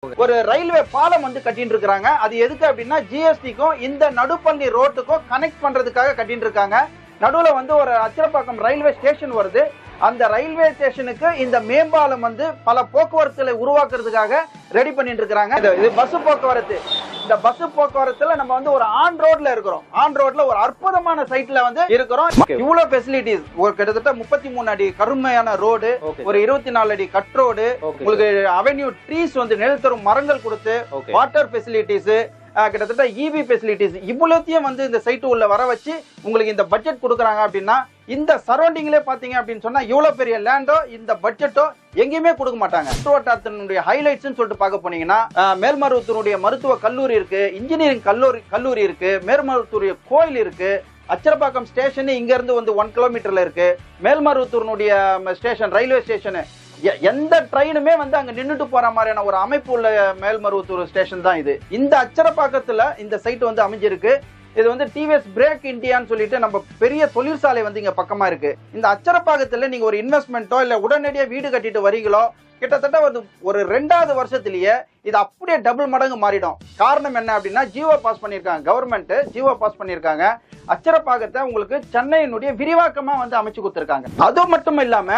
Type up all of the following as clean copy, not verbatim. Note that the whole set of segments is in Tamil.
ஒரு ரயில்வே பாலம் வந்து கட்டிட்டு இருக்காங்க. அது எதுக்கு அப்படின்னா ஜிஎஸ்டிக்கும் இந்த நடுப்பள்ளி ரோட்டுக்கும் கனெக்ட் பண்றதுக்காக கட்டிட்டு இருக்காங்க. நடுவுல வந்து ஒரு அச்சரப்பாக்கம் ரயில்வே ஸ்டேஷன் வருது. அந்த ரயில்வே ஸ்டேஷனுக்கு இந்த மேம்பாலம் வந்து பல போக்குவரத்துகளை உருவாக்குறதுக்காக ரெடி பண்ணிட்டு இருக்காங்க. இது பஸ் போக்குவரத்து. இந்த பஸ் போக்குவரத்துல நம்ம வந்து ஒரு ஆன் ரோட்ல இருக்கிறோம். ஆன் ரோட்ல ஒரு அற்புதமான சைட்ல வந்து இருக்கிறோம். இவ்வளவு ஃபெசிலிட்டிஸ், ஒரு கிட்டத்தட்ட 33 அடி கருமையான ரோடு, ஒரு 24 அடி கட் ரோடு, உங்களுக்கு அவென்யூ ட்ரீஸ் வந்து நிழல் தரும் மரங்கள் கொடுத்து, வாட்டர் ஃபெசிலிட்டிஸ், கிட்டத்தட்ட இபி ஃபெசிலிட்டிஸ் இவ்வளோத்தையும் வந்து இந்த சைட்டு உள்ள வர வச்சு உங்களுக்கு இந்த பட்ஜெட் கொடுக்குறாங்க. அப்படின்னா இந்த சரௌண்டிங்ல பாத்தீங்க அப்படின்னு சொன்னா இவ்வளவு பெரிய லேண்டோ இந்த பட்ஜெட்டோ எங்கேயுமே கொடுக்க மாட்டாங்க. சுற்றுவட்டாரத்தினுடைய ஹைலைட்ஸ் சொல்லிட்டு பார்க்க போனீங்கன்னா மேல்மருவத்தூருடைய மருத்துவ கல்லூரி இருக்கு, இன்ஜினியரிங் கல்லூரி இருக்கு, மேல்மருவத்தூருடைய கோயில் இருக்கு, அச்சரப்பாக்கம் ஸ்டேஷன் இங்க இருந்து வந்து 1 கிலோமீட்டர்ல இருக்கு, மேல்மருவத்தூருடைய ஸ்டேஷன் ரயில்வே ஸ்டேஷன், எந்த ட்ரெயினுமே வந்து அங்க நின்றுட்டு போற மாதிரியான ஒரு அமைப்பு உள்ள மேல்மருவத்தூர் ஸ்டேஷன் தான் இது. இந்த அச்சரப்பாக்கத்துல இந்த சைட் வந்து அமைஞ்சிருக்கு. இது வந்து டிவிஎஸ் பிரேக் இந்தியான்னு சொல்லிட்டு நம்ம பெரிய தொழிற்சாலை வந்து இங்க பக்கமா இருக்கு. இந்த அச்சரப்பாக்கத்துல நீங்க ஒரு இன்வெஸ்ட்மெண்ட்டோ இல்ல உடனடியா வீடு கட்டிட்டு வரீங்களோ கிட்டத்தட்ட ஒரு 2வது வருஷத்திலேயே இது அப்படியே டபுள் மடங்கு மாறிடும். காரணம் என்ன அப்படின்னா ஜியோ பாஸ் பண்ணிருக்காங்க, கவர்மெண்ட் ஜியோ பாஸ் பண்ணிருக்காங்க. அச்சரப்பாக்கத்தை உங்களுக்கு சென்னையினுடைய விரிவாக்கமா வந்து அமைச்சு கொடுத்திருக்காங்க. அது மட்டும் இல்லாம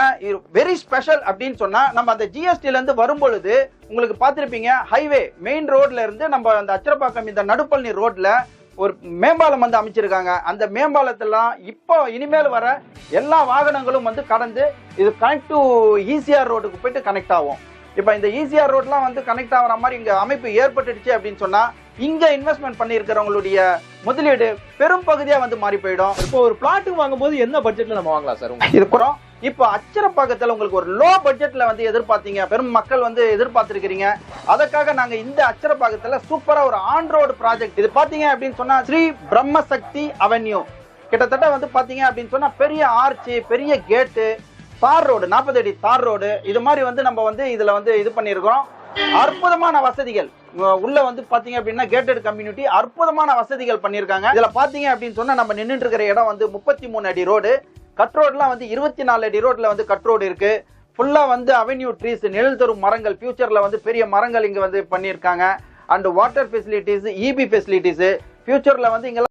வெரி ஸ்பெஷல் அப்படின்னு சொன்னா நம்ம அந்த ஜிஎஸ்டில இருந்து வரும்பொழுது உங்களுக்கு பார்த்திருப்பீங்க, ஹைவே மெயின் ரோட்ல இருந்து நம்ம அந்த அச்சரப்பாக்கம் இந்த நடுப்பள்ளி ரோட்ல ஒரு மேம்பாலம் வந்து அமைச்சிருக்காங்க. அந்த மேம்பாலத்தெல்லாம் இப்போ இனிமேல் வர எல்லா வாகனங்களும் வந்து கடந்து இது கனெக்ட் டு ஈசிஆர் ரோடுக்கு போயிட்டு கனெக்ட் ஆகும். இப்ப இந்த ஈசிஆர் ரோட்லாம் வந்து கனெக்ட் ஆகிற மாதிரி இங்க அமைப்பு ஏற்பட்டுடுச்சு அப்படின்னு சொன்னா இங்க இன்வெஸ்ட்மெண்ட் பண்ணி இருக்கிறவங்களுடைய முதலீடு பெரும் பகுதியா வந்து மாறி போயிடும். இப்போ ஒரு பிளாட் வாங்கும்போது என்ன பட்ஜெட்ல நம்ம வாங்கலாம் சார்? இருக்கிறோம். இப்போ அச்சரப்பாக்கத்துல உங்களுக்கு ஒரு லோ பட்ஜெட்ல வந்து எதிர்பார்த்தீங்க, பெரும் மக்கள் வந்து எதிர்பார்த்திருக்கிறீங்க. அதற்காக நாங்க இந்த அச்சரப்பாக்கத்துல சூப்பரா ஒரு ஆன் ரோடு ப்ராஜெக்ட் இது பாத்தீங்க அப்படின்னு சொன்னா ஸ்ரீ பிரம்மசக்தி அவென்யூ. கிட்டத்தட்ட வந்து பாத்தீங்க அப்படின்னு சொன்னா பெரிய ஆர்ச்சி, பெரிய கேட்டு, தார் ரோடு, 40 அடி தார் ரோடு, இது மாதிரி வந்து நம்ம வந்து இதுல வந்து இது பண்ணிருக்கிறோம். அற்புதமான வசதிகள் உள்ள வந்து பாத்தீங்க அப்படின்னா கேட்டட் கம்யூனிட்டி, அற்புதமான வசதிகள் பண்ணிருக்காங்க. இதுல பாத்தீங்க அப்படின்னு சொன்னா நம்ம நின்றுட்டு இருக்கிற இடம் வந்து 33 அடி ரோடு, கட் ரோட்லாம் வந்து 24 அடி ரோட்ல வந்து கட் ரோடு இருக்கு. ஃபுல்லா வந்து அவென்யூ ட்ரீஸ், நிழல் தரும் மரங்கள், ஃபியூச்சர்ல வந்து பெரிய மரங்கள் இங்க வந்து பண்ணிருக்காங்க. And water facilities, EB facilities, ஃபியூச்சர்ல வந்து இங்க